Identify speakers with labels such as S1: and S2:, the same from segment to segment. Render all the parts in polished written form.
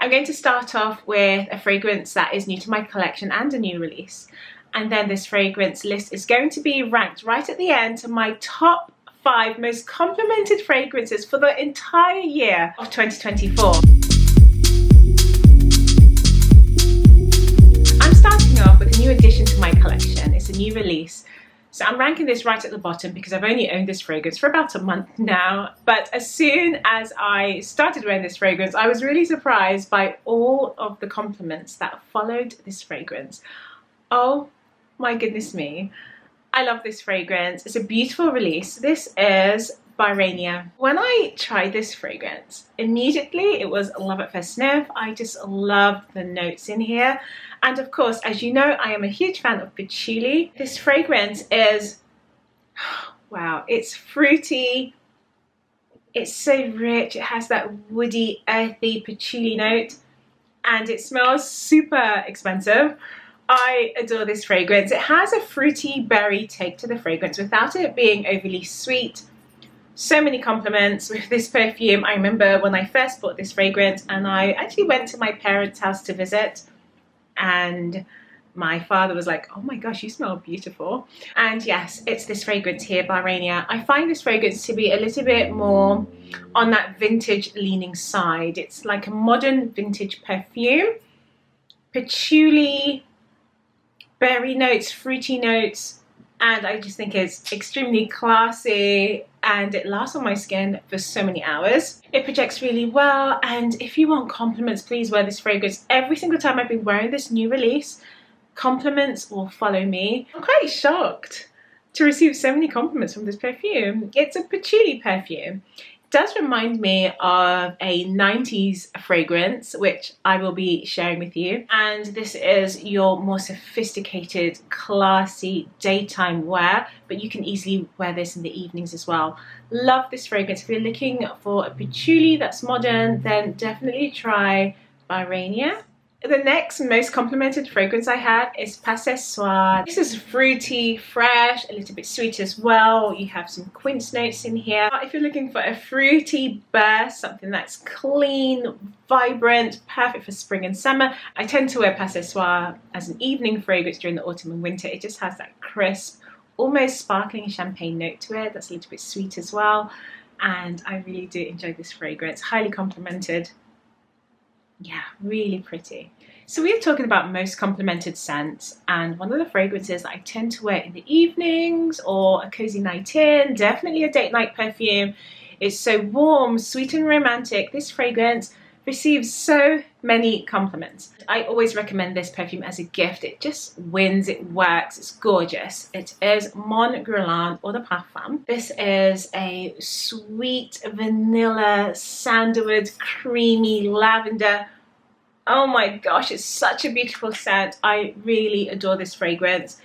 S1: I'm going to start off with a fragrance that is new to my collection and a new release. And then this fragrance list is going to be ranked right at the end to my top 5 most complimented fragrances for the entire year of 2024. I'm starting off with a new addition to my collection. It's a new release. So I'm ranking this right at the bottom because I've only owned this fragrance for about a month now. But as soon as I started wearing this fragrance, I was really surprised by all of the compliments that followed this fragrance. Oh my goodness me. I love this fragrance. It's a beautiful release. This is Byrania. When I tried this fragrance, immediately it was love at first sniff. I just loved the notes in here. And of course, as you know, I am a huge fan of patchouli. This fragrance is, wow, it's fruity. It's so rich. It has that woody, earthy patchouli note. And it smells super expensive. I adore this fragrance. It has a fruity berry take to the fragrance without it being overly sweet. So many compliments with this perfume. I remember when I first bought this fragrance and I actually went to my parents' house to visit, and my father was like, oh my gosh, you smell beautiful. And yes, it's this fragrance here, Byrania. I find this fragrance to be a little bit more on that vintage leaning side. It's like a modern vintage perfume. Patchouli, berry notes, fruity notes, and I just think it's extremely classy and it lasts on my skin for so many hours. It projects really well, and if you want compliments, please wear this fragrance. Every single time I've been wearing this new release, compliments will follow me. I'm quite shocked to receive so many compliments from this perfume. It's a patchouli perfume. Does remind me of a 90s fragrance, which I will be sharing with you. And this is your more sophisticated, classy daytime wear, but you can easily wear this in the evenings as well. Love this fragrance. If you're looking for a patchouli that's modern, then definitely try Byrania. The next most complimented fragrance I had is Pas Ce Soir. This is fruity, fresh, a little bit sweet as well. You have some quince notes in here. If you're looking for a fruity burst, something that's clean, vibrant, perfect for spring and summer, I tend to wear Pas Ce Soir as an evening fragrance during the autumn and winter. It just has that crisp, almost sparkling champagne note to it. That's a little bit sweet as well. And I really do enjoy this fragrance. Highly complimented. Yeah, really pretty. So we are talking about most complimented scents, and one of the fragrances that I tend to wear in the evenings or a cozy night in, definitely a date night perfume. It's so warm, sweet and romantic. This fragrance receives so many compliments. I always recommend this perfume as a gift. It just wins, it works, it's gorgeous. It is Mon Guerlain Eau de Parfum. This is a sweet vanilla, sandalwood, creamy lavender. Oh my gosh, it's such a beautiful scent. I really adore this fragrance.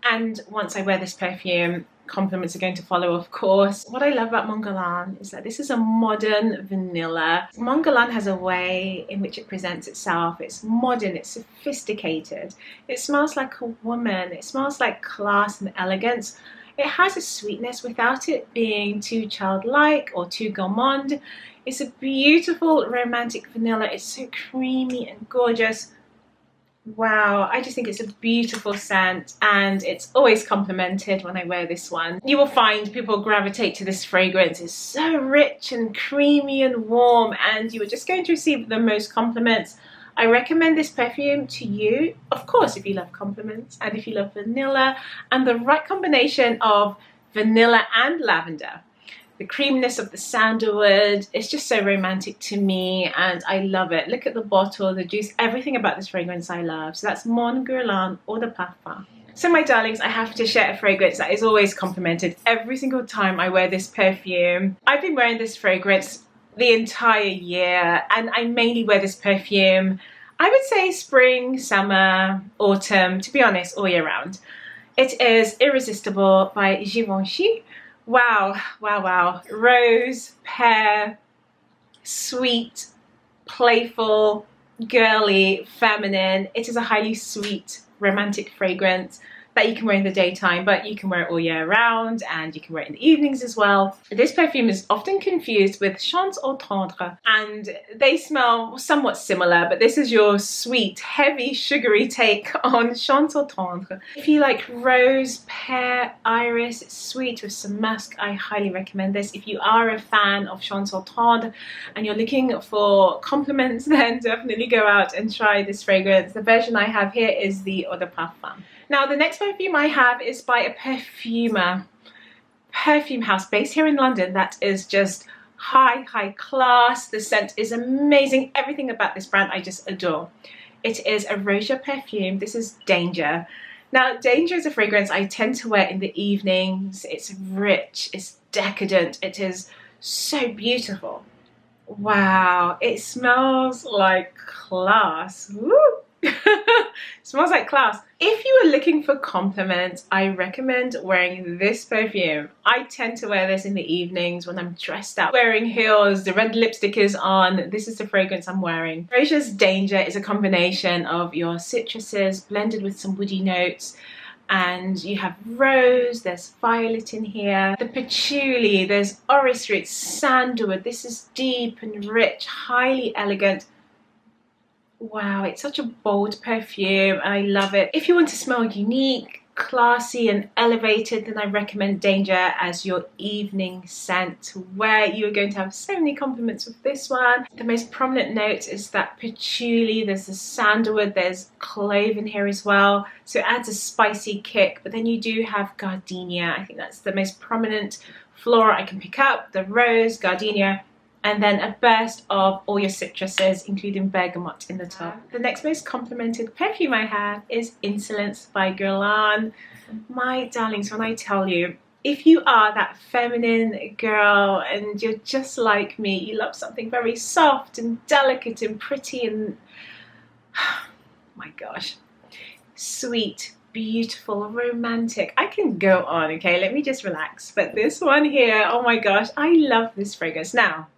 S1: And once I wear this perfume, compliments are going to follow, of course. What I love about Mon Guerlain is that this is a modern vanilla. Mon Guerlain has a way in which it presents itself. It's modern, it's sophisticated. It smells like a woman. It smells like class and elegance. It has a sweetness without it being too childlike or too gourmand. It's a beautiful romantic vanilla. It's so creamy and gorgeous. Wow, I just think it's a beautiful scent, and it's always complimented when I wear this one. You will find people gravitate to this fragrance. It's so rich and creamy and warm, and you are just going to receive the most compliments. I recommend this perfume to you, of course, if you love compliments and if you love vanilla and the right combination of vanilla and lavender. The creaminess of the sandalwood, it's just so romantic to me and I love it. Look at the bottle, the juice, everything about this fragrance I love. So that's Mon Guerlain Eau de Parfum. So my darlings, I have to share a fragrance that is always complimented every single time I wear this perfume. I've been wearing this fragrance the entire year, and I mainly wear this perfume, I would say spring, summer, autumn, to be honest, all year round. It is Irresistible by Givenchy. Wow, wow, wow. Rose, pear, sweet, playful, girly, feminine. It is a highly sweet, romantic fragrance. that you can wear in the daytime, but you can wear it all year round, and you can wear it in the evenings as well. This perfume is often confused with Chants au Tendre, and they smell somewhat similar, but this is your sweet, heavy, sugary take on Chants au Tendre. If you like rose, pear, iris, it's sweet with some musk, I highly recommend this. If you are a fan of Chants au Tendre and you're looking for compliments, then definitely go out and try this fragrance. The version I have here is the Eau de Parfum. Now, the next perfume I have is by a perfumer, perfume house based here in London that is just high class. The scent is amazing. Everything about this brand I just adore. It is a Roja perfume. This is Danger. Now, Danger is a fragrance I tend to wear in the evenings. It's rich, it's decadent, it is so beautiful. Wow, it smells like class. Woo! Smells like class. If you are looking for compliments, I recommend wearing this perfume. I tend to wear this in the evenings when I'm dressed up, wearing heels, the red lipstick is on. This is the fragrance I'm wearing. Roja's Danger is a combination of your citruses blended with some woody notes, and you have rose, there's violet in here, the patchouli, there's orris root, sandalwood. This is deep and rich, highly elegant. Wow, it's such a bold perfume. I love it. If you want to smell unique, classy and elevated, then I recommend Danger as your evening scent, where you're going to have so many compliments with this one. The most prominent note is that patchouli, there's the sandalwood, there's clove in here as well, so it adds a spicy kick. But then you do have gardenia. I think that's the most prominent floral I can pick up, the rose, gardenia, and then a burst of all your citruses, including bergamot in the top. The next most complimented perfume I have is Insolence by Guerlain. My darlings, when I tell you, if you are that feminine girl and you're just like me, you love something very soft and delicate and pretty and, my gosh, sweet, beautiful, romantic. I can go on, okay? Let me just relax. But this one here, oh my gosh, I love this fragrance. Now,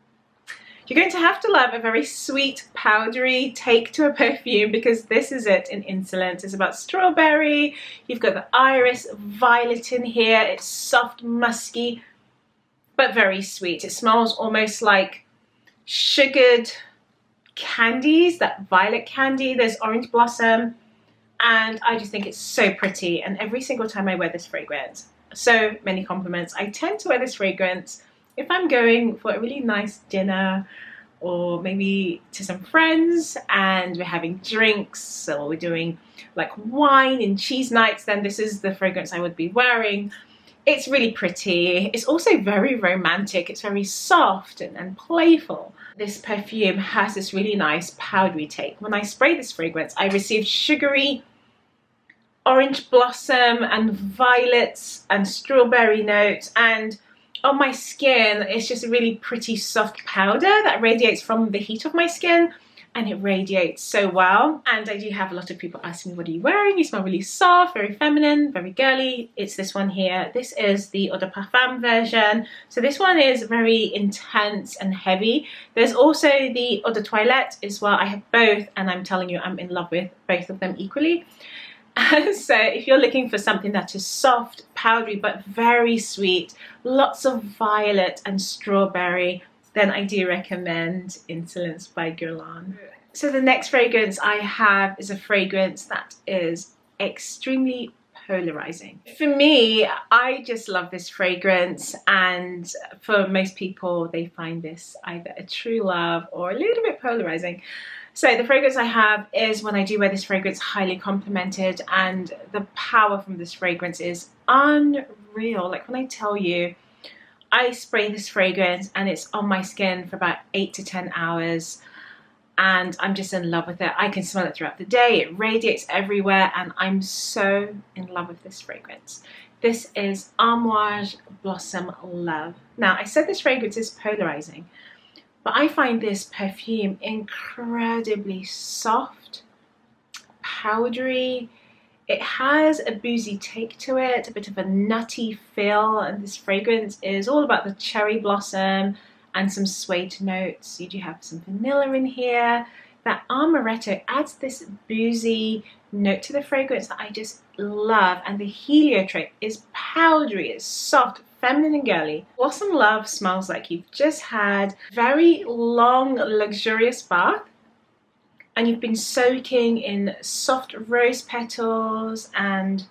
S1: you're going to have to love a very sweet, powdery take to a perfume, because this is it in Insolence. It's about strawberry, you've got the iris, violet in here, it's soft, musky, but very sweet. It smells almost like sugared candies, that violet candy. There's orange blossom, and I just think it's so pretty. And every single time I wear this fragrance, so many compliments. I tend to wear this fragrance if I'm going for a really nice dinner, or maybe to some friends and we're having drinks, or we're doing like wine and cheese nights, then this is the fragrance I would be wearing. It's really pretty. It's also very romantic. It's very soft and playful. This perfume has this really nice powdery take. When I spray this fragrance, I received sugary, orange blossom and violets and strawberry notes, and on my skin, it's just a really pretty soft powder that radiates from the heat of my skin, and it radiates so well. And I do have a lot of people asking me, what are you wearing? You smell really soft, very feminine, very girly. It's this one here. This is the Eau de Parfum version. So this one is very intense and heavy. There's also the Eau de Toilette as well. I have both, and I'm telling you, I'm in love with both of them equally. So if you're looking for something that is soft, powdery, but very sweet, lots of violet and strawberry, then I do recommend Insolence by Guerlain. So the next fragrance I have is a fragrance that is extremely polarizing. For me, I just love this fragrance, and for most people, they find this either a true love or a little bit polarizing. So the fragrance I have is, when I do wear this fragrance, highly complimented, and the power from this fragrance is unreal. Like, when I tell you, I spray this fragrance and it's on my skin for about 8 to 10 hours, and I'm just in love with it. I can smell it throughout the day. It radiates everywhere, and I'm so in love with this fragrance. This is Amouage Blossom Love. Now, I said this fragrance is polarizing, but I find this perfume incredibly soft, powdery. It has a boozy take to it, a bit of a nutty feel, and this fragrance is all about the cherry blossom and some suede notes. You do have some vanilla in here. that amaretto adds this boozy note to the fragrance that I just love, and the heliotrope is powdery, it's soft, feminine and girly. Blossom Love smells like you've just had a very long, luxurious bath and you've been soaking in soft rose petals and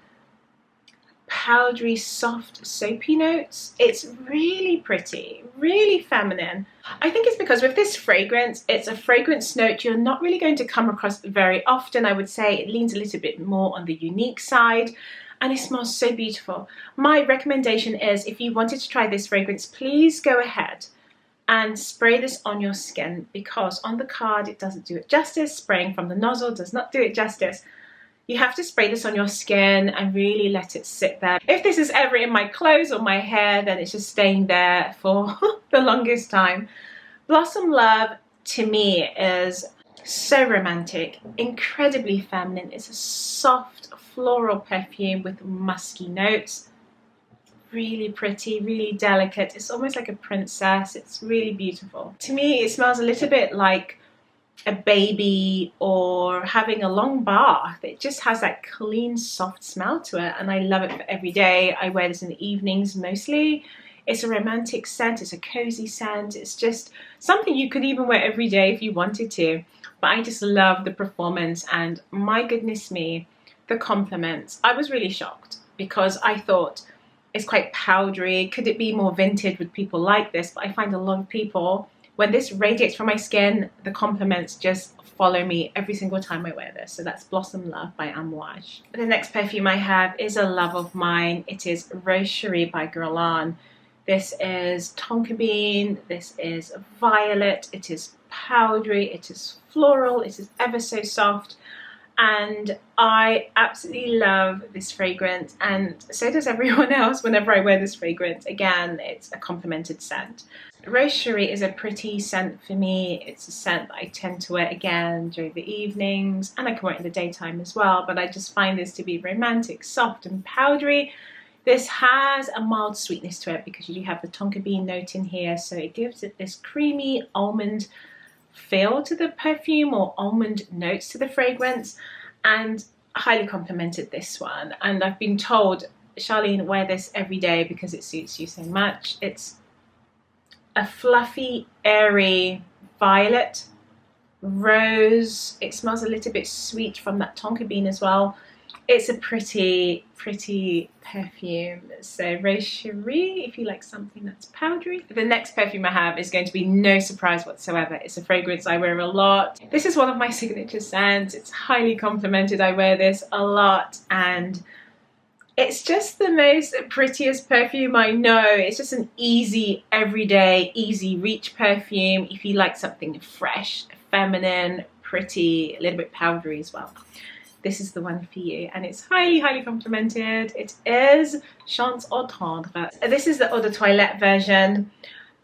S1: powdery, soft, soapy notes. It's really pretty, really feminine. I think it's because with this fragrance, it's a fragrance note you're not really going to come across very often. I would say it leans a little bit more on the unique side, and it smells so beautiful. My recommendation is, if you wanted to try this fragrance, please go ahead and spray this on your skin, because on the card it doesn't do it justice. Spraying from the nozzle does not do it justice. You have to spray this on your skin and really let it sit there. If this is ever in my clothes or my hair, then it's just staying there for the longest time. Blossom Love to me is so romantic, incredibly feminine. It's a soft floral perfume with musky notes. Really pretty, really delicate. It's almost like a princess. It's really beautiful. To me, it smells a little bit like a baby or having a long bath. It just has that clean, soft smell to it, and I love it for every day. I wear this in the evenings mostly. It's a romantic scent, it's a cozy scent. It's just something you could even wear every day if you wanted to. But I just love the performance, and my goodness me, the compliments. I was really shocked because I thought it's quite powdery. Could it be more vintage? Would people like this? But I find a lot of people, when this radiates from my skin, the compliments just follow me every single time I wear this. So that's Blossom Love by Amouage. The next perfume I have is a love of mine. It is Rose Cherie by Guerlain. This is tonka bean, this is violet, it is powdery, it is floral, it is ever so soft. And I absolutely love this fragrance, and so does everyone else whenever I wear this fragrance. Again, it's a complimented scent. Rose Cherie is a pretty scent for me. It's a scent that I tend to wear again during the evenings, and I can wear it in the daytime as well, but I just find this to be romantic, soft and powdery. This has a mild sweetness to it because you do have the tonka bean note in here, so it gives it this creamy almond feel to the perfume, or almond notes to the fragrance, and highly complimented this one. And I've been told, Charlene, wear this every day because it suits you so much. It's a fluffy, airy violet, rose. It smells a little bit sweet from that tonka bean as well. It's a pretty, pretty perfume. So Rose Cherie, if you like something that's powdery. The next perfume I have is going to be no surprise whatsoever. It's a fragrance I wear a lot. This is one of my signature scents. It's highly complimented. I wear this a lot, and it's just the most prettiest perfume I know. It's just an easy, everyday, easy reach perfume. If you like something fresh, feminine, pretty, a little bit powdery as well, this is the one for you, and it's highly, highly complimented. It is Chance au Tendre. This is the Eau de Toilette version,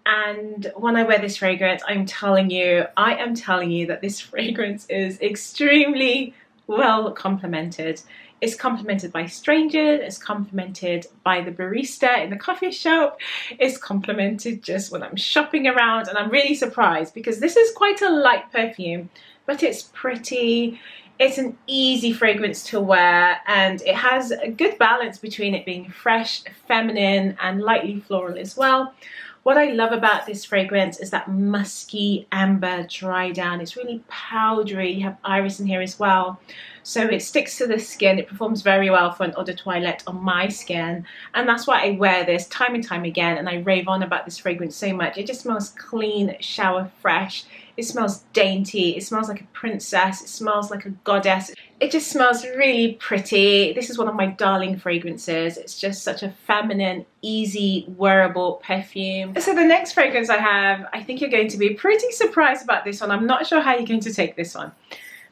S1: and when I wear this fragrance, I am telling you that this fragrance is extremely well complimented. It's complimented by strangers, it's complimented by the barista in the coffee shop, it's complimented just when I'm shopping around, and I'm really surprised because this is quite a light perfume, but it's pretty. It's an easy fragrance to wear, and it has a good balance between it being fresh, feminine, and lightly floral as well. What I love about this fragrance is that musky amber dry down. It's really powdery. You have iris in here as well, so it sticks to the skin. It performs very well for an eau de toilette on my skin, and that's why I wear this time and time again, and I rave on about this fragrance so much. It just smells clean, shower fresh. It smells dainty, it smells like a princess, it smells like a goddess. It just smells really pretty. This is one of my darling fragrances. It's just such a feminine, easy, wearable perfume. So the next fragrance I have, I think you're going to be pretty surprised about this one. I'm not sure how you're going to take this one,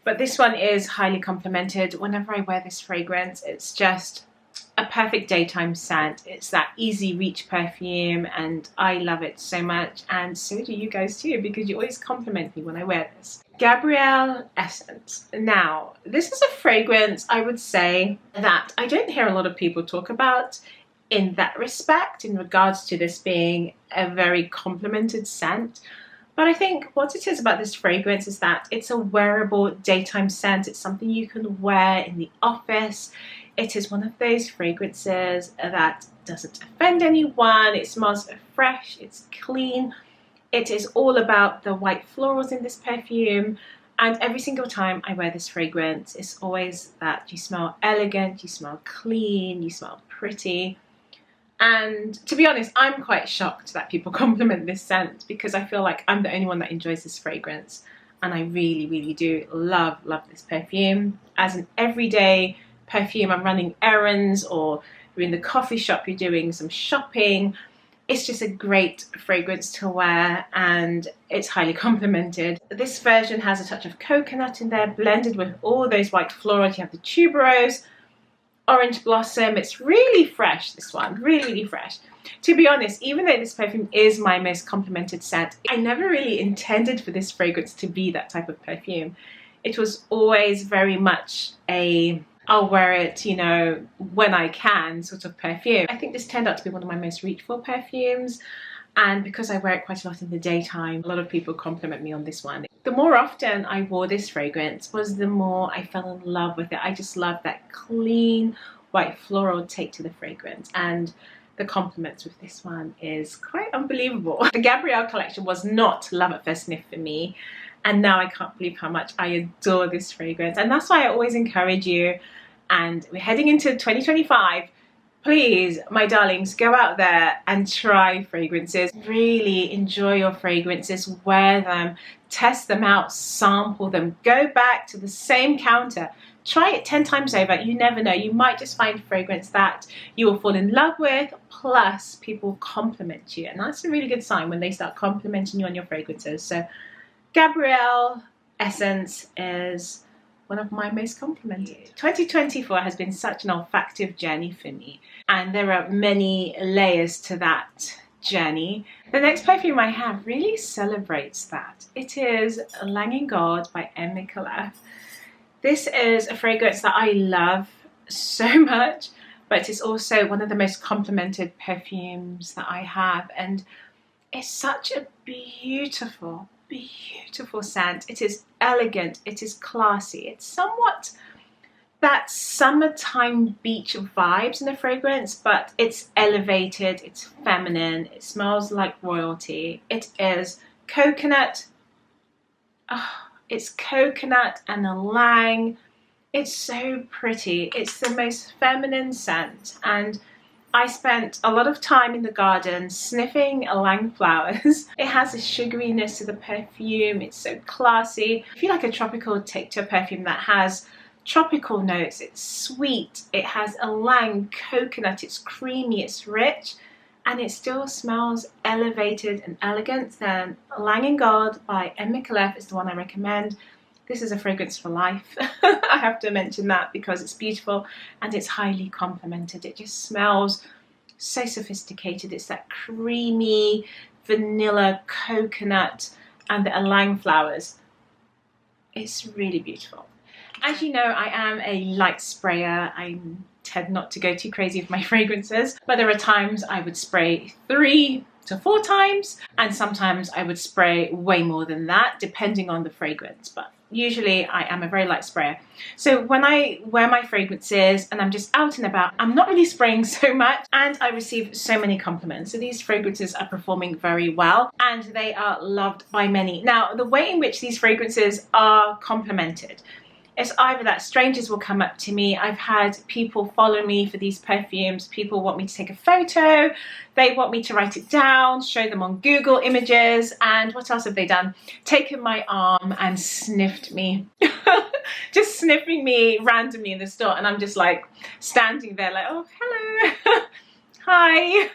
S1: but this one is highly complimented. Whenever I wear this fragrance, it's just a perfect daytime scent. It's that easy reach perfume, and I love it so much, and so do you guys too, because you always compliment me when I wear this. Gabrielle Essence. Now, this is a fragrance I would say that I don't hear a lot of people talk about in that respect, in regards to this being a very complimented scent, But I think what it is about this fragrance is that it's a wearable daytime scent. It's something you can wear in the office. It is one of those fragrances that doesn't offend anyone. It smells fresh, it's clean. It is all about the white florals in this perfume. And every single time I wear this fragrance, it's always that you smell elegant, you smell clean, you smell pretty. And to be honest, I'm quite shocked that people compliment this scent, because I feel like I'm the only one that enjoys this fragrance. And I really, really do love this perfume. As an everyday perfume, I'm running errands, or you're in the coffee shop, you're doing some shopping. It's just a great fragrance to wear, and it's highly complimented. This version has a touch of coconut in there, blended with all those white florals. You have the tuberose, orange blossom. It's really fresh, this one, really, really fresh. To be honest, even though this perfume is my most complimented scent, I never really intended for this fragrance to be that type of perfume. It was always very much a I'll wear it, you know, when I can sort of perfume. I think this turned out to be one of my most reachable perfumes, and because I wear it quite a lot in the daytime, a lot of people compliment me on this one. The more often I wore this fragrance was the more I fell in love with it. I just love that clean white floral take to the fragrance, and the compliments with this one is quite unbelievable. The Gabrielle collection was not love at first sniff for me, and now I can't believe how much I adore this fragrance. And that's why I always encourage you, and we're heading into 2025, please, my darlings, go out there and try fragrances. Really enjoy your fragrances, wear them, test them out, sample them, go back to the same counter, try it 10 times over. You never know, you might just find a fragrance that you will fall in love with, plus people compliment you, and that's a really good sign when they start complimenting you on your fragrances. So Gabrielle Essence is one of my most complimented. 2024 has been such an olfactive journey for me, and there are many layers to that journey. The next perfume I have really celebrates that. It is Lang & Gold by M.MICALLEF. This is a fragrance that I love so much, but it's also one of the most complimented perfumes that I have, and it's such a beautiful scent. It is elegant, it is classy, it's somewhat that summertime beach vibes in the fragrance, but it's elevated, it's feminine, it smells like royalty. It is coconut, it's coconut and ylang. It's so pretty, it's the most feminine scent, and I spent a lot of time in the garden sniffing ylang flowers. It has a sugariness to the perfume, it's so classy. I feel like a tropical take to a perfume that has tropical notes. It's sweet, it has ylang, coconut, it's creamy, it's rich, and it still smells elevated and elegant. Then Lang & Gold by M.MICALLEF is the one I recommend. This is a fragrance for life. I have to mention that because it's beautiful and it's highly complimented. It just smells so sophisticated. It's that creamy vanilla coconut and the ylang flowers. It's really beautiful. As you know, I am a light sprayer. I tend not to go too crazy with my fragrances, but there are times I would spray 3 to 4 times, and sometimes I would spray way more than that depending on the fragrance, but usually I am a very light sprayer. So when I wear my fragrances and I'm just out and about, I'm not really spraying so much, and I receive so many compliments. So these fragrances are performing very well and they are loved by many. Now, the way in which these fragrances are complimented, it's either that strangers will come up to me. I've had people follow me for these perfumes. People want me to take a photo. They want me to write it down, show them on Google Images. And what else have they done? Taken my arm and sniffed me. Just sniffing me randomly in the store. And I'm just like standing there like, oh, hello. Hi.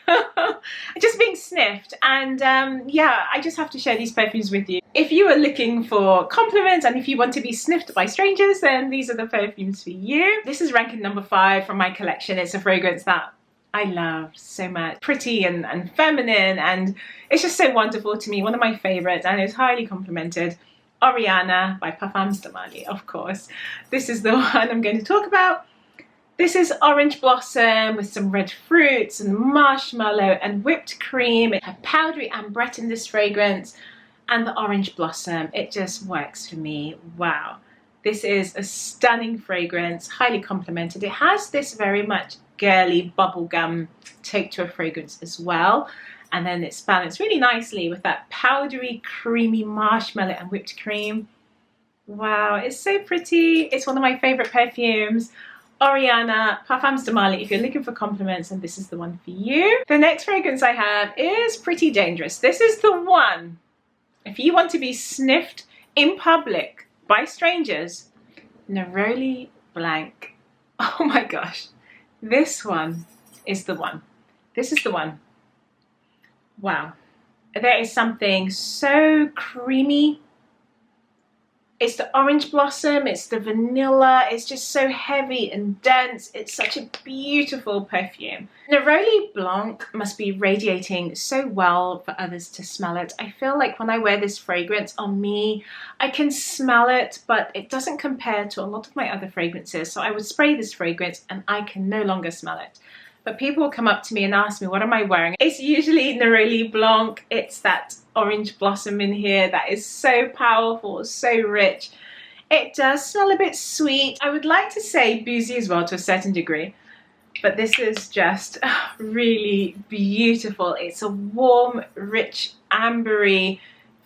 S1: Just being sniffed. And yeah, I just have to share these perfumes with you. If you are looking for compliments and if you want to be sniffed by strangers, then these are the perfumes for you. This is ranking number 5 from my collection. It's a fragrance that I love so much. Pretty and feminine, and it's just so wonderful to me. One of my favorites, and it's highly complimented. Oriana by Perfumes, of course. This is the one I'm going to talk about. This is orange blossom with some red fruits and marshmallow and whipped cream. It has powdery ambrette in this fragrance. and the orange blossom. It just works for me. Wow. This is a stunning fragrance, highly complimented. It has this very much girly bubblegum take to a fragrance as well. And then it's balanced really nicely with that powdery, creamy marshmallow and whipped cream. Wow, it's so pretty. It's one of my favorite perfumes. Oriana, Perfumes de Mali, if you're looking for compliments, and this is the one for you. The next fragrance I have is Pretty Dangerous. This is the one, if you want to be sniffed in public by strangers, Neroli Blanc. Oh my gosh, this one is the one. This is the one. Wow, there is something so creamy. It's the orange blossom, it's the vanilla, it's just so heavy and dense. It's such a beautiful perfume. Neroli Blanc must be radiating so well for others to smell it. I feel like when I wear this fragrance on me, I can smell it, but it doesn't compare to a lot of my other fragrances. So I would spray this fragrance and I can no longer smell it. But people will come up to me and ask me, what am I wearing? It's usually Neroli Blanc. It's that orange blossom in here that is so powerful, so rich. It does smell a bit sweet. I would like to say boozy as well to a certain degree, but this is just really beautiful. It's a warm, rich, ambery,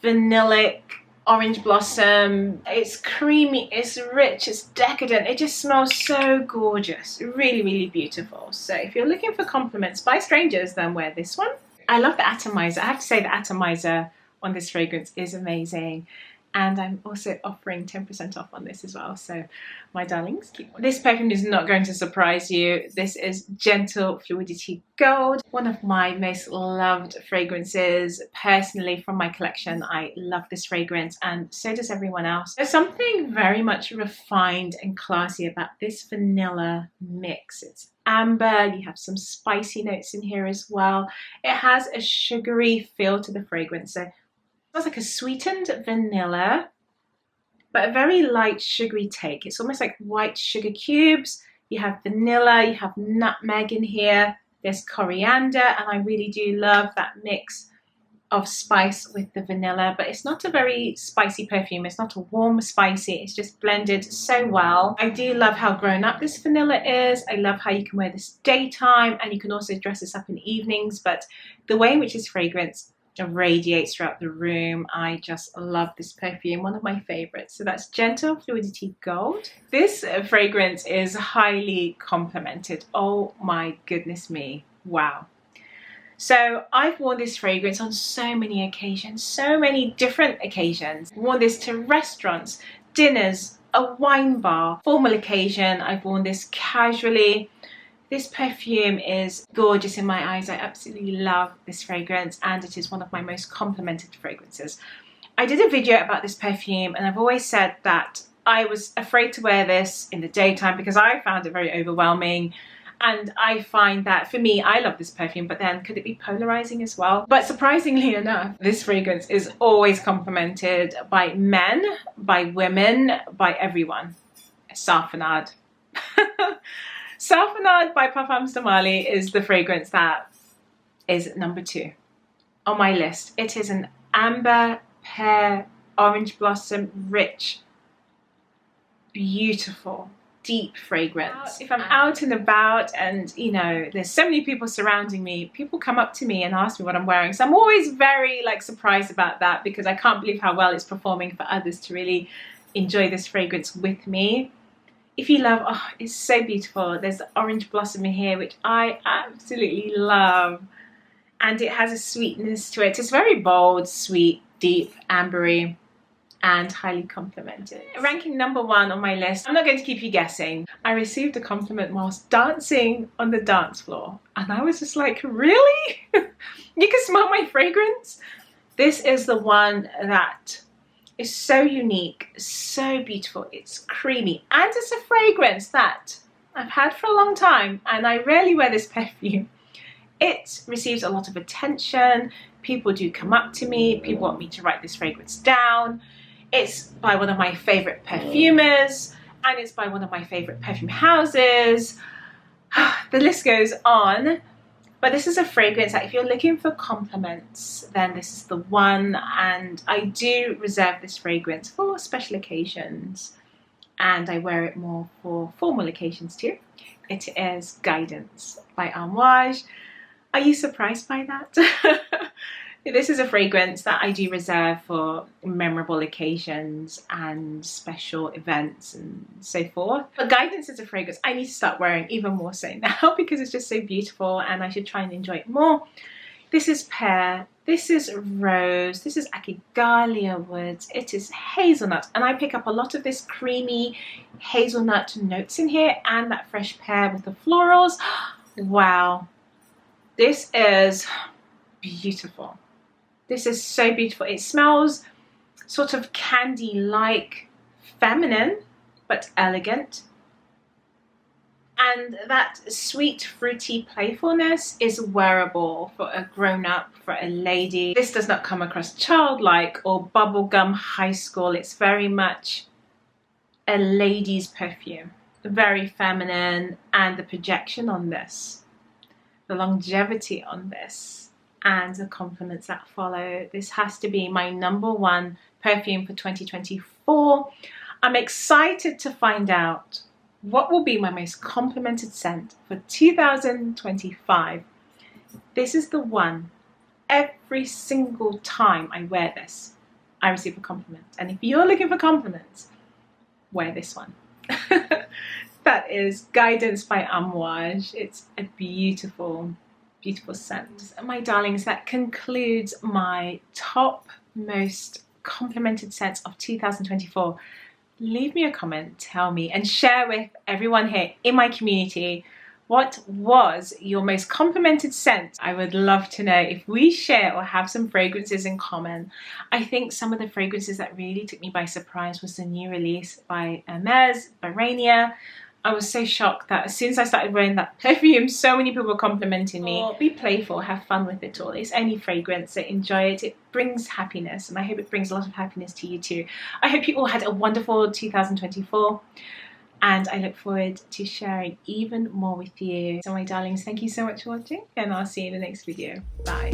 S1: vanillic, orange blossom. It's creamy, it's rich, it's decadent. It just smells so gorgeous. Really, really beautiful. So if you're looking for compliments by strangers, then wear this one. I love the atomizer. I have to say the atomizer on this fragrance is amazing. And I'm also offering 10% off on this as well. So my darlings, keep on. This perfume is not going to surprise you. This is Gentle Fluidity Gold, one of my most loved fragrances. Personally, from my collection, I love this fragrance and so does everyone else. There's something very much refined and classy about this vanilla mix. It's amber, you have some spicy notes in here as well. It has a sugary feel to the fragrance. So it's like a sweetened vanilla, but a very light sugary take. It's almost like white sugar cubes. You have vanilla, you have nutmeg in here, there's coriander, and I really do love that mix of spice with the vanilla, but it's not a very spicy perfume. It's not a warm spicy, it's just blended so well. I do love how grown up this vanilla is. I love how you can wear this daytime and you can also dress this up in evenings, but the way in which this fragrance radiates throughout the room, I just love this perfume, one of my favorites. So that's Gentle Fluidity Gold. This fragrance is highly complimented. Oh my goodness me, wow. So I've worn this fragrance on so many occasions, so many different occasions. I've worn this to restaurants, dinners, a wine bar, formal occasion. I've worn this casually. This perfume is gorgeous in my eyes. I absolutely love this fragrance and it is one of my most complimented fragrances. I did a video about this perfume and I've always said that I was afraid to wear this in the daytime because I found it very overwhelming. And I find that for me, I love this perfume, but then could it be polarizing as well? But surprisingly enough, this fragrance is always complimented by men, by women, by everyone. Sarfanad. Sarfanad by Perfumes de Mali is the fragrance that is number 2 on my list. It is an amber, pear, orange blossom, rich, beautiful, deep fragrance. If I'm out and about and, you know, there's so many people surrounding me, people come up to me and ask me what I'm wearing. So I'm always very surprised about that because I can't believe how well it's performing for others to really enjoy this fragrance with me. If you love, oh, it's so beautiful. There's the orange blossom in here, which I absolutely love. And it has a sweetness to it. It's very bold, sweet, deep, ambery, and highly complimented. Ranking number 1 on my list, I'm not going to keep you guessing. I received a compliment whilst dancing on the dance floor. And I was just like, really? You can smell my fragrance? This is the one that is so unique, so beautiful. It's creamy and it's a fragrance that I've had for a long time and I rarely wear this perfume. It receives a lot of attention. People do come up to me. People want me to write this fragrance down. It's by one of my favorite perfumers and it's by one of my favorite perfume houses. The list goes on. But this is a fragrance that if you're looking for compliments, then this is the one. And I do reserve this fragrance for special occasions, and I wear it more for formal occasions too. It is Guidance by M.MICALLEF. Are you surprised by that? This is a fragrance that I do reserve for memorable occasions and special events and so forth. But Guidance is a fragrance I need to start wearing even more so now because it's just so beautiful and I should try and enjoy it more. This is pear, this is rose, this is Akigalia woods, it is hazelnut, and I pick up a lot of this creamy hazelnut notes in here and that fresh pear with the florals. Wow, this is beautiful. This is so beautiful. It smells sort of candy-like, feminine, but elegant. And that sweet, fruity playfulness is wearable for a grown-up, for a lady. This does not come across childlike or bubblegum high school. It's very much a lady's perfume. Very feminine, and the projection on this, the longevity on this, and the compliments that follow. This has to be my #1 perfume for 2024. I'm excited to find out what will be my most complimented scent for 2025. This is the one. Every single time I wear this, I receive a compliment. And if you're looking for compliments, wear this one. That is Guidance by M.MICALLEF. It's a beautiful, beautiful scent. My darlings, that concludes my top most complimented scents of 2024. Leave me a comment, tell me, and share with everyone here in my community what was your most complimented scent. I would love to know if we share or have some fragrances in common. I think some of the fragrances that really took me by surprise was the new release by Hermes, by Rainier. I was so shocked that as soon as I started wearing that perfume, so many people were complimenting me. Be playful, have fun with it all. It's only fragrance, so enjoy it. It brings happiness, and I hope it brings a lot of happiness to you too. I hope you all had a wonderful 2024, and I look forward to sharing even more with you. So my darlings, thank you so much for watching, and I'll see you in the next video. Bye.